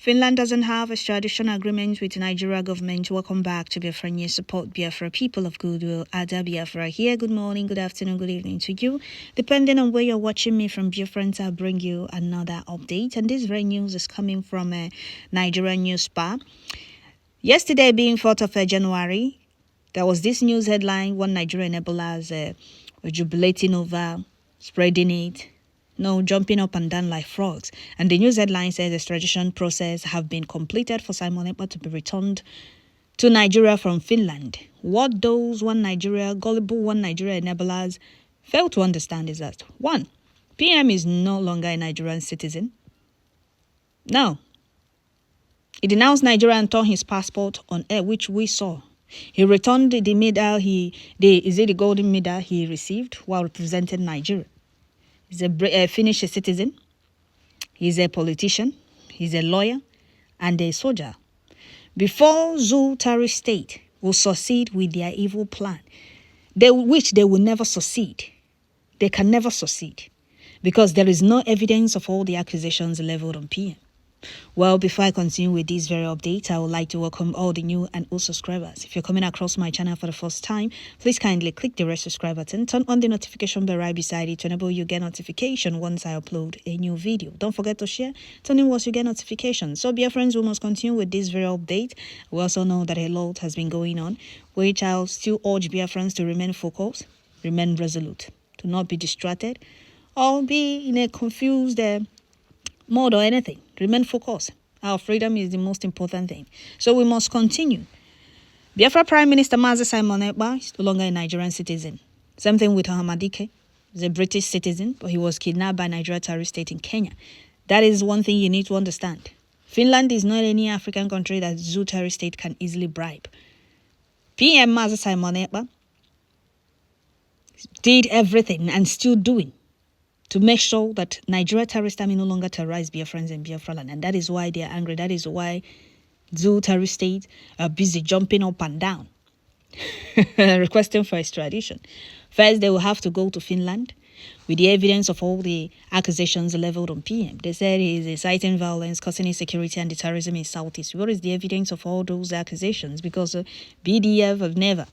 Finland doesn't have a extradition agreement with the Nigeria government. Welcome back to Biafra News. Support Biafra, people of goodwill. Ada Biafra here. Good morning, good afternoon, good evening to you. Depending on where you're watching me from, Biafra, I'll bring you another update. And this very news is coming from a Nigerian news spa. Yesterday, being 4th of January, there was this news headline: one Nigerian enablers were jubilating over spreading it. No, jumping up and down like frogs. And the news headline says the extradition process have been completed for Simon Ekpa to be returned to Nigeria from Finland. What those gullible one Nigeria enablers fail to understand is that, one, PM is no longer a Nigerian citizen. No. He denounced Nigeria and tore his passport on air, which we saw. He returned the medal, the golden medal he received while representing Nigeria. He's a Finnish citizen, he's a politician, he's a lawyer, and a soldier. Before Zultari state will succeed with their evil plan, which they will never succeed. They can never succeed because there is no evidence of all the accusations leveled on PM. Well, before I continue with this very update, I would like to welcome all the new and old subscribers. If you're coming across my channel for the first time, please kindly click the red subscribe button, turn on the notification bell right beside it to enable you get notification once I upload a new video. Don't forget to share, turn in once you get notifications. So, dear friends, we must continue with this very update. We also know that a lot has been going on, which I'll still urge dear friends to remain focused, remain resolute, to not be distracted, or be in a confused mode or anything. Remain focused. Our freedom is the most important thing. So we must continue. Biafra Prime Minister Mazi Simon Ekpa is no longer a Nigerian citizen. Same thing with Hamadike. He's a British citizen, but he was kidnapped by Nigeria terrorist state in Kenya. That is one thing you need to understand. Finland is not any African country that Zoo terrorist state can easily bribe. PM Mazi Simon Ekpa did everything and still doing to make sure that Nigeria terrorist army no longer terrorize Biafrans and Biafra land. And that is why they are angry. That is why Zoo terrorist states are busy jumping up and down, requesting for extradition. First, they will have to go to Finland with the evidence of all the accusations leveled on PM. They said he is inciting violence, causing insecurity and the terrorism in Southeast. What is the evidence of all those accusations? Because BDF have never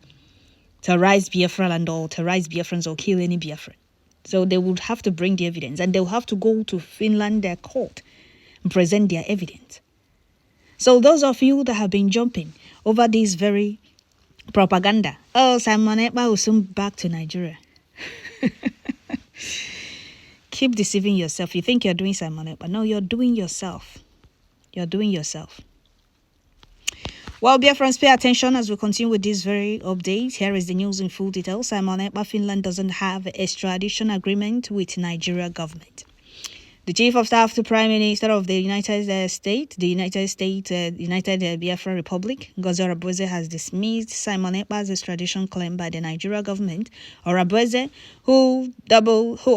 terrorized Biafra land or terrorized Biafrans or kill any Biafran. So they would have to bring the evidence, and they'll have to go to Finland, their court, and present their evidence. So those of you that have been jumping over this very propaganda, oh, Simon Ekpa will soon back to Nigeria. Keep deceiving yourself. You think you're doing Simon Ekpa. No, you're doing yourself. You're doing yourself. Well, dear friends, pay attention as we continue with this very update. Here is the news in full detail. Simon Ekpa, Finland doesn't have an extradition agreement with Nigeria government. The Chief of Staff to Prime Minister of the United Biafra Republic, Ngozi Orebeze, has dismissed Simon Ekpa's extradition claim by the Nigeria government. Orebeze, who doubles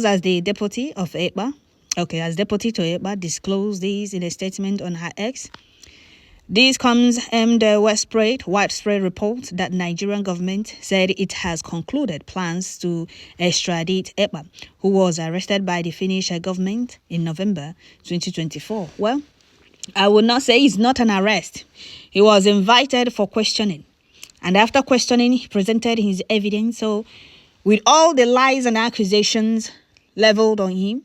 as the deputy of Ekpa, as deputy to Ekpa, disclosed this in a statement on her X. This comes amid widespread report that Nigerian government said it has concluded plans to extradite Ekpa, who was arrested by the Finnish government in November 2024. Well, I would not say it's not an arrest. He was invited for questioning. And after questioning, he presented his evidence. So with all the lies and accusations leveled on him,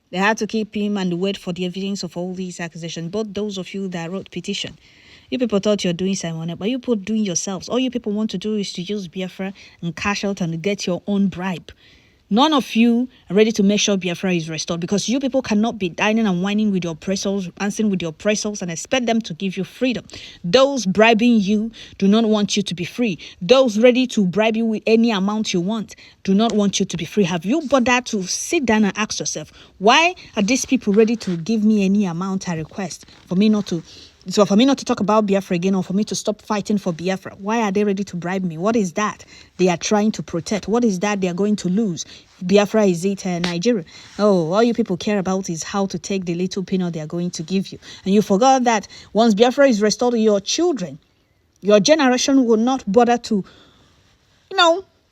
they had to keep him and wait for the evidence of all these accusations. But those of you that wrote petition, you people thought you're doing Simon Ekpa, but you people doing yourselves. All you people want to do is to use Biafra and cash out and get your own bribe. None of you are ready to make sure Biafra is restored, because you people cannot be dining and whining with your oppressors, answering with your oppressors, and expect them to give you freedom. Those bribing you do not want you to be free. Those ready to bribe you with any amount you want do not want you to be free. Have you bothered to sit down and ask yourself, why are these people ready to give me any amount I request for me not to talk about Biafra again, or for me to stop fighting for Biafra? Why are they ready to bribe me? What is that they are trying to protect? What is that they are going to lose? Biafra, is it Nigeria? Oh, all you people care about is how to take the little peanut they are going to give you. And you forgot that once Biafra is restored, your children, your generation will not bother to,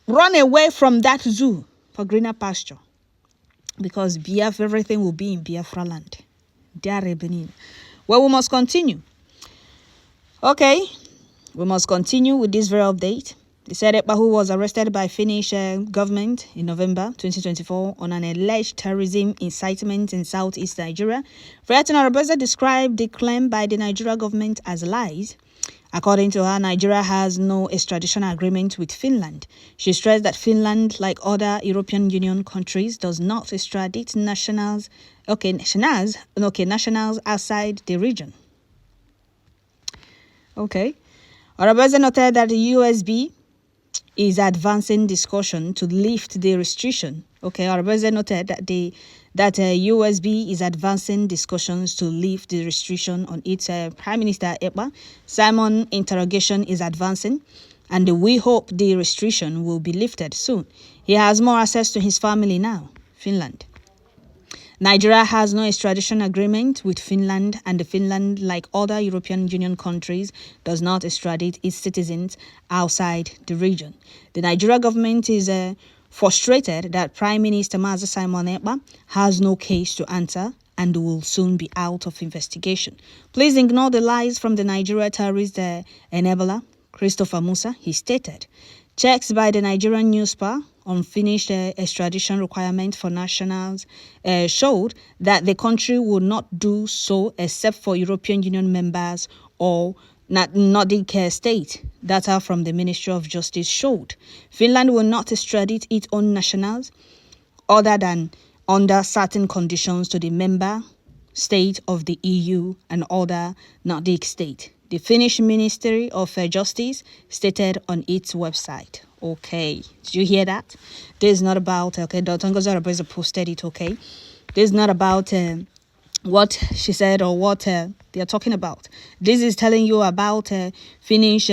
run away from that zoo for greener pasture. Because Biafra, everything will be in Biafra land. Well, we must continue. Okay, we must continue with this very update. They said Ekpa, who was arrested by Finnish government in November 2024 on an alleged terrorism incitement in southeast Nigeria. Fiatina Roberta described the claim by the Nigeria government as lies. According to her, Nigeria has no extradition agreement with Finland. She stressed that Finland, like other European Union countries, does not extradite nationals outside the region. Okay. Roberta noted that the USB is advancing discussion to lift the restriction. Okay, Roberta noted that USB is advancing discussions to lift the restriction on its Prime Minister Ekpa. Simon interrogation is advancing, and we hope the restriction will be lifted soon. He has more access to his family now. Finland. Nigeria has no extradition agreement with Finland, and Finland, like other European Union countries, does not extradite its citizens outside the region. The Nigeria government is frustrated that Prime Minister Mazi Simon Ekpa has no case to answer and will soon be out of investigation. Please ignore the lies from the Nigeria terrorist enabler, Christopher Musa, he stated. Checks by the Nigerian newspaper on Finnish extradition requirement for nationals showed that the country would not do so except for European Union members or Nordic state. Data from the Ministry of Justice showed Finland will not extradite its own nationals other than under certain conditions to the member state of the EU and other Nordic states. The Finnish Ministry of Justice stated on its website. Okay, did you hear that? This is not about, okay, Dr. Ngozi posted it, okay? This is not about what she said or what they are talking about. This is telling you about Finnish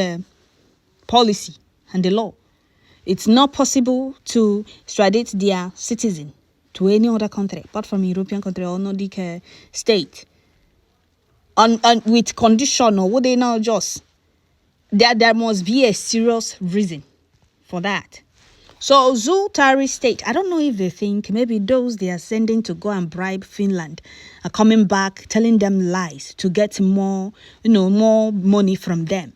policy and the law. It's not possible to extradite their citizen to any other country, apart from European country or Nordic state. And with condition, or would they not just? There must be a serious reason for that. So Zultari State, I don't know if they think maybe those they are sending to go and bribe Finland are coming back telling them lies to get more money from them,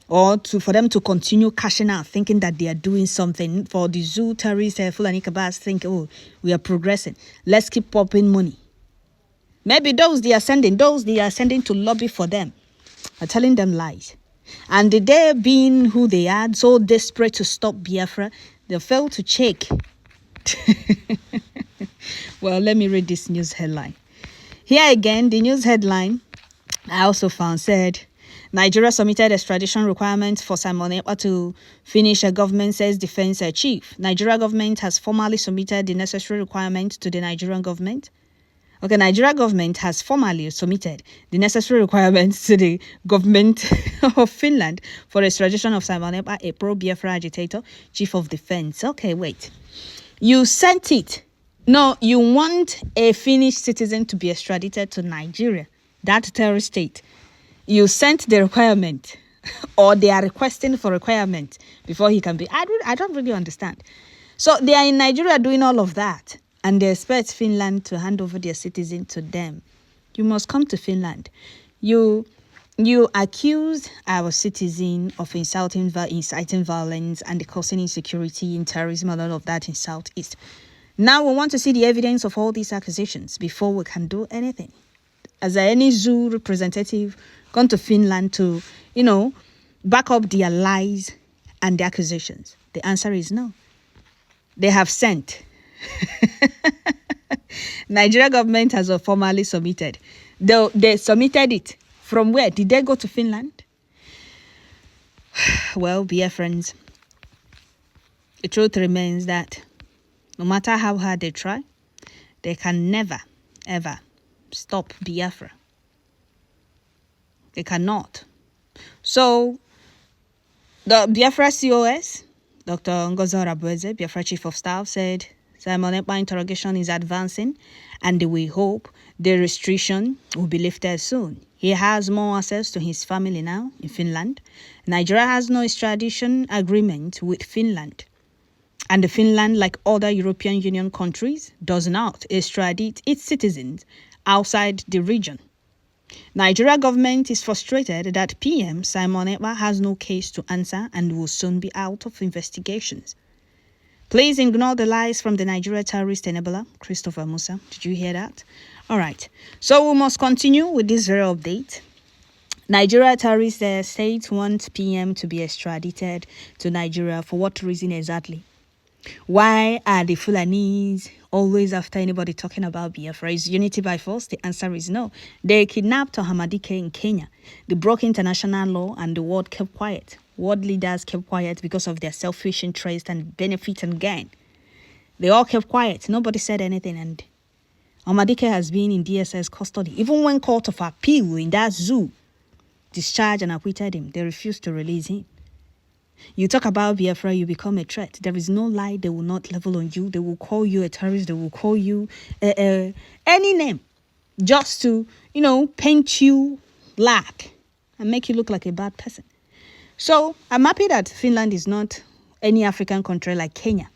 or for them to continue cashing out, thinking that they are doing something. For the Zultari Fulani Kabas think, oh, we are progressing. Let's keep popping money. Maybe those they are sending to lobby for them are telling them lies. And they being who they are, so desperate to stop Biafra, they failed to check. Well, let me read this news headline. Here again, the news headline I also found said, Nigeria submitted extradition requirements for Simon Ekpa to Finnish government, says defense chief. Nigeria government has formally submitted the necessary requirements to the Nigerian government. Okay, Nigeria government has formally submitted the necessary requirements to the government of Finland for extradition of Simon Ekpa, a pro-Biafra agitator, chief of defense. Okay, wait. You sent it. No, you want a Finnish citizen to be extradited to Nigeria, that terrorist state. You sent the requirement, or they are requesting for requirement before he can be. I don't really understand. So they are in Nigeria doing all of that, and they expect Finland to hand over their citizen to them. You must come to Finland. You accuse our citizen of inciting violence and causing insecurity and terrorism and all of that in Southeast. Now we want to see the evidence of all these accusations before we can do anything. As any zoo representative gone to Finland to, back up their lies and the accusations? The answer is no. They have sent. Nigeria government has formally submitted. They submitted it. From where? Did they go to Finland? Well, dear friends, the truth remains that no matter how hard they try, they can never, ever stop Biafra. They cannot. So, the Biafra COS, Dr. Ngozi Orabueze, Biafra Chief of Staff, said Simon Ekpa interrogation is advancing and we hope the restriction will be lifted soon. He has more access to his family now in Finland. Nigeria has no extradition agreement with Finland. And Finland, like other European Union countries, does not extradite its citizens outside the region. Nigeria government is frustrated that PM Simon Ekpa has no case to answer and will soon be out of investigations. Please ignore the lies from the Nigeria terrorist enabler, Christopher Musa. Did you hear that? All right. So we must continue with this very update. Nigeria terrorist state wants PM to be extradited to Nigeria. For what reason exactly? Why are the Fulanis always after anybody talking about Biafra? Is unity by force? The answer is no. They kidnapped Ohamadike in Kenya. They broke international law and the world kept quiet. World leaders kept quiet because of their selfish interest and benefit and gain. They all kept quiet. Nobody said anything. And Ohamadike has been in DSS custody. Even when court of appeal in that zoo discharged and acquitted him, they refused to release him. You talk about Biafra, you become a threat. There is no lie they will not level on you. They will call you a terrorist. They will call you any name just to, paint you black and make you look like a bad person. So I'm happy that Finland is not any African country like Kenya.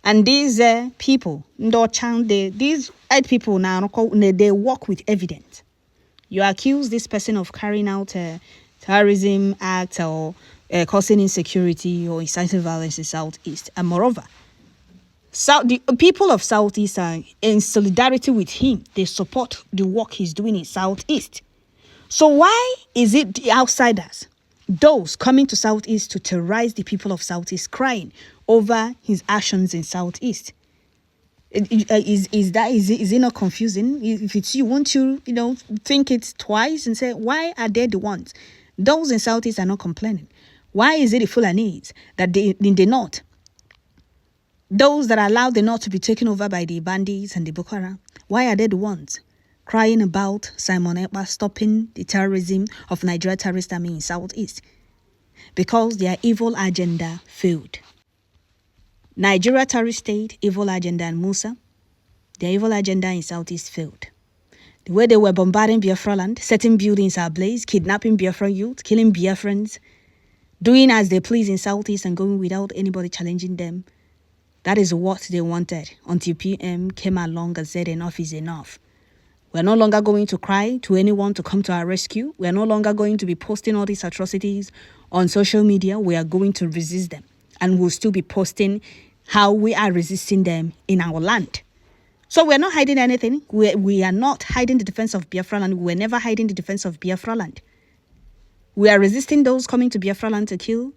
And these people, these white people now, they work with evidence. You accuse this person of carrying out a terrorism act or causing insecurity or inciting violence in Southeast. And moreover, the people of Southeast are in solidarity with him. They support the work he's doing in Southeast. So why is it the outsiders, those coming to Southeast to terrorize the people of Southeast, crying over his actions in Southeast? Is it not confusing? If it's you, won't you, think it twice and say, why are they the ones? Those in Southeast are not complaining. Why is it the Fulanis that in the north, those that allow the north to be taken over by the bandits and the Boko Haram, why are they the ones crying about Simon Ekpa stopping the terrorism of Nigeria terrorist army in Southeast? Because their evil agenda failed. Nigeria terrorist state, evil agenda, and Musa, their evil agenda in Southeast failed. The way they were bombarding Biafra land, setting buildings ablaze, kidnapping Biafra youth, killing Biafrans, doing as they please in Southeast and going without anybody challenging them. That is what they wanted until PM came along and said enough is enough. We're no longer going to cry to anyone to come to our rescue. We're no longer going to be posting all these atrocities on social media. We are going to resist them. And we'll still be posting how we are resisting them in our land. So we're not hiding anything. We are not hiding the defense of Biafra land. We're never hiding the defense of Biafra land. We are resisting those coming to Biafra land to kill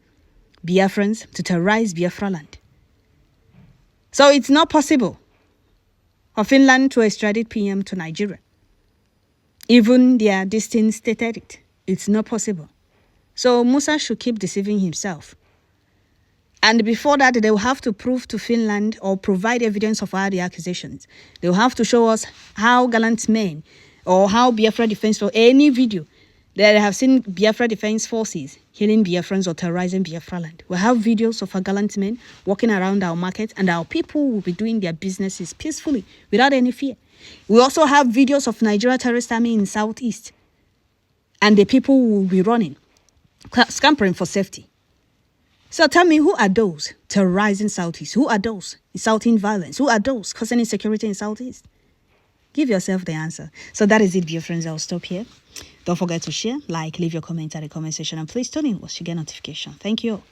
Biafrans, to terrorize Biafra land. So it's not possible for Finland to extradite PM to Nigeria. Even their distinct stated it. It's not possible. So Musa should keep deceiving himself. And before that, they will have to prove to Finland or provide evidence of all the accusations. They will have to show us how gallant men or how Biafra Defense or any video that have seen Biafra Defense Forces killing Biafrans or terrorizing Biafra land. We'll have videos of our gallant men walking around our market and our people will be doing their businesses peacefully without any fear. We also have videos of Nigeria terrorist army in Southeast and the people will be running, scampering for safety. So tell me, who are those terrorizing Southeast? Who are those inciting violence? Who are those causing insecurity in Southeast? Give yourself the answer. So that is it, dear friends. I'll stop here. Don't forget to share, like, leave your comment at the comment section, and please turn in once you get notification. Thank you.